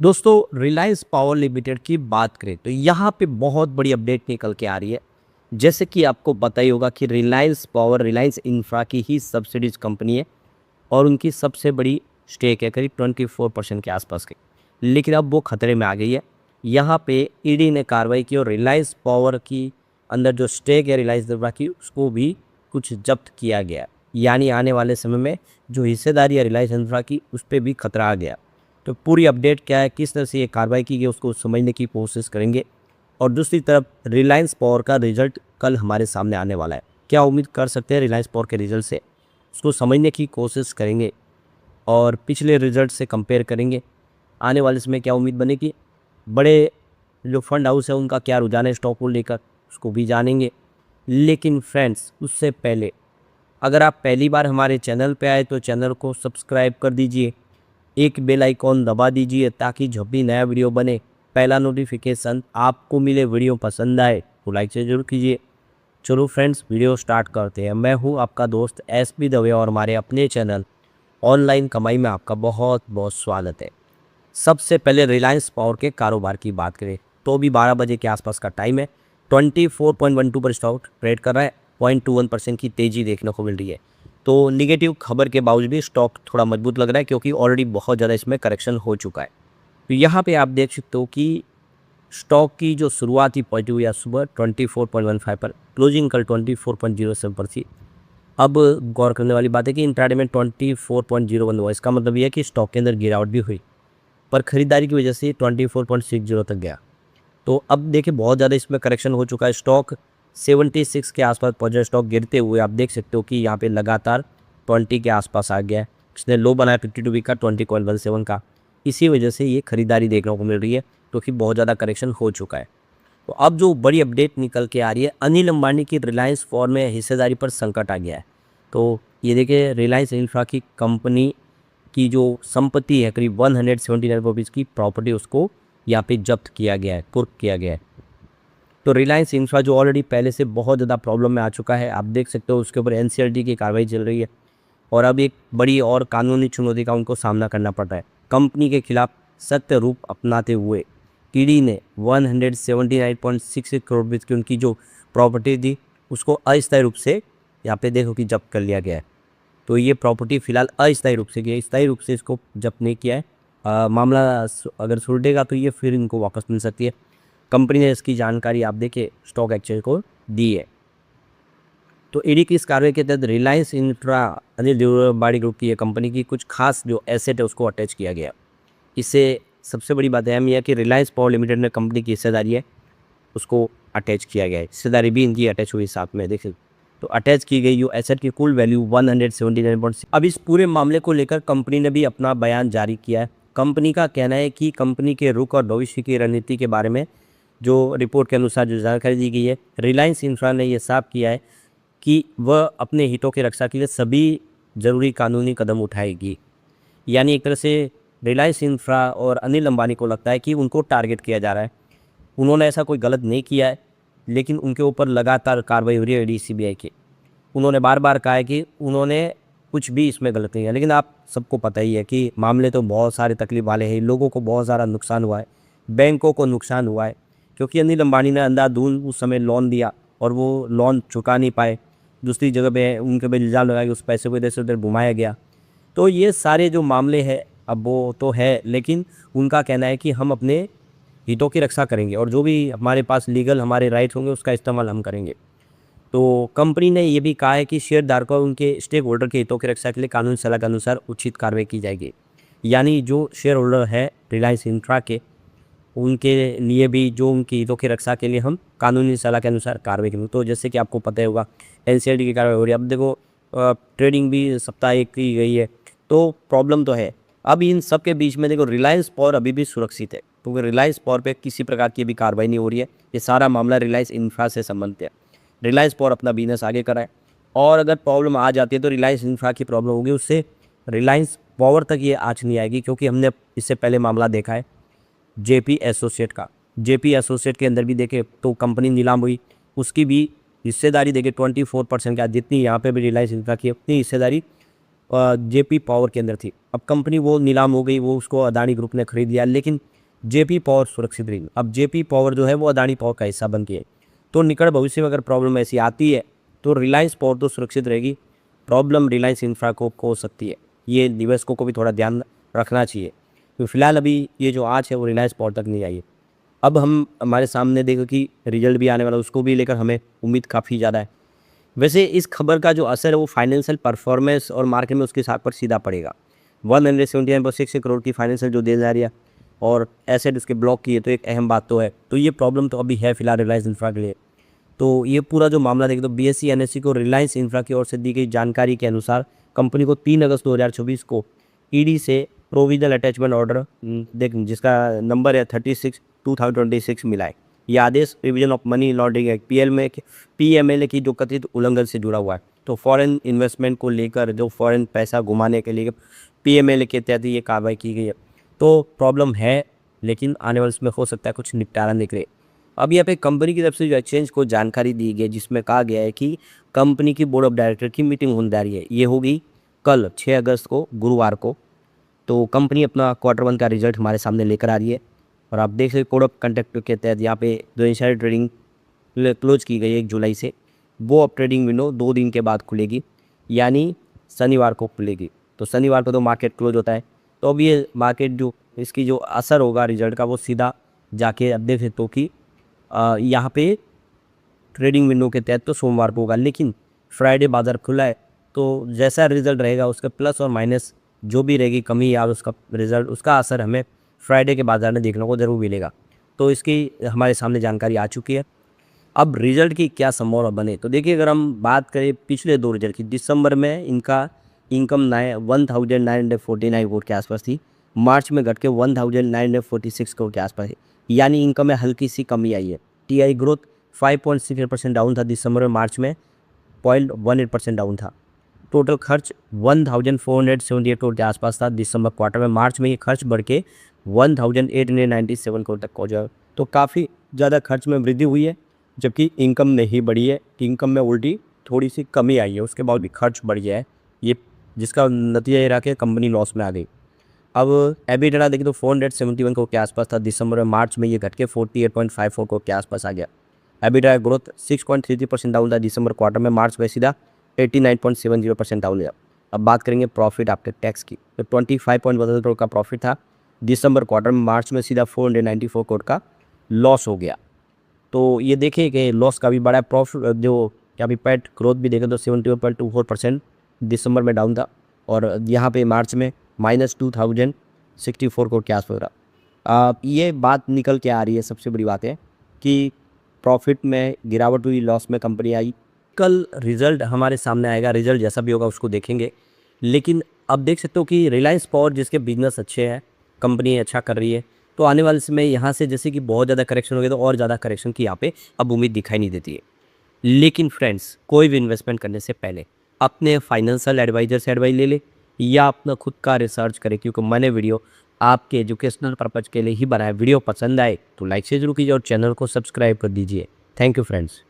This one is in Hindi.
दोस्तों रिलायंस पावर लिमिटेड की बात करें तो यहाँ पे बहुत बड़ी अपडेट निकल के आ रही है। जैसे कि आपको पता ही होगा कि रिलायंस पावर रिलायंस इंफ्रा की ही सब्सिडीज कंपनी है और उनकी सबसे बड़ी स्टेक है करीब 24% के आसपास की। लेकिन अब वो खतरे में आ गई है। यहाँ पे ईडी ने कार्रवाई की और रिलायंस पावर की अंदर जो स्टेक है रिलायंस इंफ्रा की उसको भी कुछ जब्त किया गया। यानी आने वाले समय में जो हिस्सेदारी है रिलायंस इंफ्रा की उस पर भी खतरा आ गया। तो पूरी अपडेट क्या है, किस तरह से ये कार्रवाई की गई उसको समझने की कोशिश करेंगे। और दूसरी तरफ रिलायंस पावर का रिजल्ट कल हमारे सामने आने वाला है। क्या उम्मीद कर सकते हैं रिलायंस पावर के रिजल्ट से, उसको समझने की कोशिश करेंगे और पिछले रिजल्ट से कंपेयर करेंगे। आने वाले समय क्या उम्मीद बनेगी, बड़े जो फंड हाउस है उनका क्या रुझान है स्टॉक को लेकर, उसको भी जानेंगे। लेकिन फ्रेंड्स उससे पहले अगर आप पहली बार हमारे चैनल पे आए तो चैनल को सब्सक्राइब कर दीजिए, एक बेल आइकॉन दबा दीजिए ताकि जब भी नया वीडियो बने पहला नोटिफिकेशन आपको मिले। वीडियो पसंद आए तो लाइक से जरूर कीजिए। चलो फ्रेंड्स वीडियो स्टार्ट करते हैं। मैं हूं आपका दोस्त एसपी दवे और हमारे अपने चैनल ऑनलाइन कमाई में आपका बहुत बहुत स्वागत है। सबसे पहले रिलायंस पावर के कारोबार की बात करें तो भी 12 बजे के आसपास का टाइम है। 24.12 पर स्टॉक ट्रेड कर रहा है। 0.21% की तेज़ी देखने को मिल रही है। तो निगेटिव खबर के बावजूद भी स्टॉक थोड़ा मजबूत लग रहा है क्योंकि ऑलरेडी बहुत ज़्यादा इसमें करेक्शन हो चुका है। तो यहाँ पे आप देख सकते हो कि स्टॉक की जो शुरुआत थी पॉजिटिव हुई आज सुबह 24.15 पर, क्लोजिंग कल 24.07 पर थी। अब गौर करने वाली बात है कि इंट्राडे में 24.01 हुआ। इसका मतलब ये है कि स्टॉक के अंदर गिरावट भी हुई पर खरीदारी की वजह से 24.60 तक गया। तो अब देखिए बहुत ज़्यादा इसमें करेक्शन हो चुका है। स्टॉक 76 के आसपास पहुंचा। स्टॉक गिरते हुए आप देख सकते हो कि यहाँ पे लगातार 20 के आसपास आ गया है। इसने लो बनाया 52 वीक का 20.17 का। इसी वजह से ये खरीदारी देखने को मिल रही है क्योंकि बहुत ज़्यादा करेक्शन हो चुका है। तो अब जो बड़ी अपडेट निकल के आ रही है, अनिल अंबानी की रिलायंस फॉर में हिस्सेदारी पर संकट आ गया है। तो ये देखिए रिलायंस इंफ्रा की कंपनी की जो संपत्ति है करीब 179 रुपीज़ की प्रॉपर्टी उसको यहाँ पे जब्त किया गया है, कुर्क किया गया है। तो रिलायंस इंफ्रा जो ऑलरेडी पहले से बहुत ज़्यादा प्रॉब्लम में आ चुका है, आप देख सकते हो उसके ऊपर एनसीएलटी की कार्रवाई चल रही है और अब एक बड़ी और कानूनी चुनौती का उनको सामना करना पड़ रहा है। कंपनी के खिलाफ सत्य रूप अपनाते हुए ईडी ने 179.66 करोड़ रुपये की उनकी जो प्रॉपर्टी थी उसको अस्थायी रूप से यहाँ पे देखो कि जब्त कर लिया गया है। तो ये प्रॉपर्टी फिलहाल अस्थायी रूप से किया, स्थायी रूप से इसको जब्त नहीं किया है। मामला अगर सुलझेगा तो ये फिर इनको वापस मिल सकती है। कंपनी ने इसकी जानकारी आप देखिए स्टॉक एक्सचेंज को दी है। तो ईडी की इस कार्रवाई के तहत रिलायंस इंफ्रा अनिल अंबानी ग्रुप की ये कंपनी की कुछ खास जो एसेट है उसको अटैच किया गया। इससे सबसे बड़ी बात अहम यह है कि रिलायंस पावर लिमिटेड में कंपनी की हिस्सेदारी है उसको अटैच किया गया है। हिस्सेदारी भी इनकी अटैच हुई साथ में देखिए। तो अटैच की गई जो एसेट की कुल वैल्यू 179। अब इस पूरे मामले को लेकर कंपनी ने भी अपना बयान जारी किया है। कंपनी का कहना है कि कंपनी के रुख और भविष्य की रणनीति के बारे में जो रिपोर्ट के अनुसार जो जानकारी दी गई है, रिलायंस इंफ्रा ने यह साफ किया है कि वह अपने हितों की रक्षा के लिए सभी ज़रूरी कानूनी कदम उठाएगी। यानी एक तरह से रिलायंस इंफ्रा और अनिल अंबानी को लगता है कि उनको टारगेट किया जा रहा है। उन्होंने ऐसा कोई गलत नहीं किया है लेकिन उनके ऊपर लगातार कार्रवाई हो रही है ईडी सीबीआई की। उन्होंने बार बार कहा है कि उन्होंने कुछ भी इसमें गलत नहीं है। लेकिन आप सबको पता ही है कि मामले तो बहुत सारे तकलीफ वाले हैं। लोगों को बहुत सारा नुकसान हुआ है, बैंकों को नुकसान हुआ है क्योंकि अनिल अंबानी ने अंधाधुंध उस समय लोन दिया और वो लोन चुका नहीं पाए। दूसरी जगह पे उनके पे इल्ज़ाम लगाया कि उस पैसे को इधर से उधर घुमाया गया। तो ये सारे जो मामले हैं अब वो तो है, लेकिन उनका कहना है कि हम अपने हितों की रक्षा करेंगे और जो भी हमारे पास लीगल हमारे राइट्स होंगे उसका इस्तेमाल हम करेंगे। तो कंपनी ने ये भी कहा है कि शेयरधारकों और उनके स्टेक होल्डर के हितों की रक्षा के लिए कानूनी सलाह के अनुसार उचित कार्रवाई की जाएगी। यानी जो शेयर होल्डर है रिलायंस इंफ्रा के, उनके लिए भी जो उनकी हितों की रक्षा के लिए हम कानूनी सलाह के अनुसार कार्रवाई करेंगे। तो जैसे कि आपको पता ही होगा एनसीएलटी की कार्रवाई हो रही है। अब देखो ट्रेडिंग भी सप्ताह एक की गई है तो प्रॉब्लम तो है। अब इन सब के बीच में देखो रिलायंस पावर अभी भी सुरक्षित है क्योंकि रिलायंस पावर पे किसी प्रकार की भी कार्रवाई नहीं हो रही है। ये सारा मामला रिलायंस इंफ्रा से संबंधित है। रिलायंस पावर अपना बिजनेस आगे कराए और अगर प्रॉब्लम आ जाती है तो रिलायंस इंफ्रा की प्रॉब्लम होगी, उससे रिलायंस पावर तक ये आँच नहीं आएगी। क्योंकि हमने इससे पहले मामला देखा है जेपी एसोसिएट का। जेपी एसोसिएट के अंदर भी देखे तो कंपनी नीलाम हुई, उसकी भी हिस्सेदारी देखे 24% का। जितनी यहाँ पे भी रिलायंस इंफ्रा की अपनी हिस्सेदारी जेपी पावर के अंदर थी। अब कंपनी वो नीलाम हो गई, वो उसको अदानी ग्रुप ने खरीद लिया, लेकिन जेपी पावर सुरक्षित रही। अब जेपी पावर जो है वो अदानी पावर का हिस्सा बन गई है। तो निकट भविष्य में अगर प्रॉब्लम ऐसी आती है तो रिलायंस पावर तो सुरक्षित रहेगी, प्रॉब्लम रिलायंस इंफ्रा को हो सकती है। ये निवेशकों को भी थोड़ा ध्यान रखना चाहिए। तो फिलहाल अभी ये जो आँच है वो रिलायंस पावर तक नहीं आई है। अब हम हमारे सामने देखो कि रिजल्ट भी आने वाला है, उसको भी लेकर हमें उम्मीद काफ़ी ज़्यादा है। वैसे इस खबर का जो असर है वो फाइनेंशियल परफॉर्मेंस और मार्केट में उसके हिसाब पर सीधा पड़ेगा। 179.6 करोड़ की फाइनेंशियल जो देनदारी है और एसेट उसके ब्लॉक की है, तो एक अहम बात तो है। तो ये प्रॉब्लम तो अभी है फिलहाल रिलायंस इंफ्रा के लिए। तो ये पूरा जो मामला देखें तो बीएसई एनएसई को रिलायंस इंफ्रा की ओर से दी गई जानकारी के अनुसार कंपनी को 3 अगस्त 2024 को ईडी से प्रोविजनल अटैचमेंट ऑर्डर देख जिसका नंबर है 36/2026 मिला है। ये आदेश provision of money laundering act PMLA की जो कथित उल्लंघन से जुड़ा हुआ है। तो फॉरेन इन्वेस्टमेंट को लेकर जो फॉरेन पैसा घुमाने के लिए पीएमएलए के तहत ये कार्रवाई की गई है। तो प्रॉब्लम है, लेकिन आने वाले इसमें हो सकता है कुछ निपटारा निकले। अब यहाँ पे कंपनी की तरफ से जो एक्सचेंज को जानकारी दी गई है, जिसमें कहा गया है कि कंपनी की बोर्ड ऑफ डायरेक्टर की मीटिंग होने जा रही है। ये होगी कल 6 अगस्त को, गुरुवार को। तो कंपनी अपना Q1 का रिजल्ट हमारे सामने लेकर आ रही है और आप देख सकते कोड ऑफ कंडक्ट के तहत यहाँ पे जो इनसाइडर ट्रेडिंग क्लोज की गई है 1 जुलाई से, वो अब ट्रेडिंग विंडो 2 दिन के बाद खुलेगी, यानी शनिवार को खुलेगी। तो शनिवार को तो मार्केट क्लोज होता है। तो अब ये मार्केट जो इसकी जो असर होगा रिजल्ट का वो सीधा जाके अब देख सकते हो कि यहाँ पे ट्रेडिंग विंडो के तहत तो सोमवार को होगा, लेकिन फ्राइडे बाजार खुला है। तो जैसा रिजल्ट रहेगा उसका प्लस और माइनस जो भी रहेगी कमी या उसका रिजल्ट, उसका असर हमें फ्राइडे के बाजार में देखने को ज़रूर मिलेगा। तो इसकी हमारे सामने जानकारी आ चुकी है। अब रिजल्ट की क्या संभावना बने, तो देखिए अगर हम बात करें पिछले 2 रिजल्ट की, दिसंबर में इनका इनकम 1949 करोड़ के आसपास थी, मार्च में घट के 1946 करोड़ के आसपास है, यानी इनकम में हल्की सी कमी आई है। टीआई ग्रोथ 5.6% डाउन था दिसंबर में, मार्च में 0.18% डाउन था। टोटल खर्च 1478 करोड़ के आसपास था दिसंबर क्वार्टर में, मार्च में ये खर्च बढ़ के 1897 करोड़ तक पहुँचा। तो काफ़ी ज़्यादा खर्च में वृद्धि हुई है, जबकि इनकम नहीं बढ़ी है। इनकम में उल्टी थोड़ी सी कमी आई है, उसके बाद भी खर्च बढ़ गया है, ये जिसका नतीजा ये रहा कि कंपनी लॉस में आ गई। अब एबिटा देखिए तो 471 करोड़ के आसपास था दिसंबर में, मार्च में ये घट के 48.54 करोड़ के आसपास आ गया। एबिटा ग्रोथ 6.33% डाउन था दिसंबर क्वार्टर में, मार्च में सीधा 89.70% डाउन है। अब बात करेंगे प्रॉफिट आफ्टर टैक्स की, तो 25.12 करोड़ का प्रॉफिट था दिसंबर क्वार्टर में, मार्च में सीधा 494 करोड़ का लॉस हो गया। तो ये देखिए कि लॉस का भी बड़ा प्रॉफिट जो क्या भी पैट ग्रोथ भी देखें तो 71.24% दिसंबर में डाउन था, और यहाँ पे मार्च में -2064 करोड़ के आसपास रहा। ये बात निकल के आ रही है, सबसे बड़ी बात है कि प्रॉफिट में गिरावट हुई, लॉस में कंपनी आई। कल रिजल्ट हमारे सामने आएगा, रिजल्ट जैसा भी होगा उसको देखेंगे। लेकिन अब देख सकते हो कि रिलायंस पावर जिसके बिजनेस अच्छे हैं, कंपनी अच्छा कर रही है, तो आने वाले समय यहाँ से जैसे कि बहुत ज़्यादा करेक्शन हो गया, तो और ज़्यादा करेक्शन की यहाँ पे अब उम्मीद दिखाई नहीं देती है। लेकिन फ्रेंड्स, कोई भी इन्वेस्टमेंट करने से पहले अपने फाइनेंशियल एडवाइजर से एडवाइस ले ले या अपना खुद का रिसर्च करें, क्योंकि मैंने वीडियो आपके एजुकेशनल पर्पज़ के लिए ही बनाया। वीडियो पसंद आए तो लाइक से जरूर कीजिए और चैनल को सब्सक्राइब कर दीजिए। Thank you friends.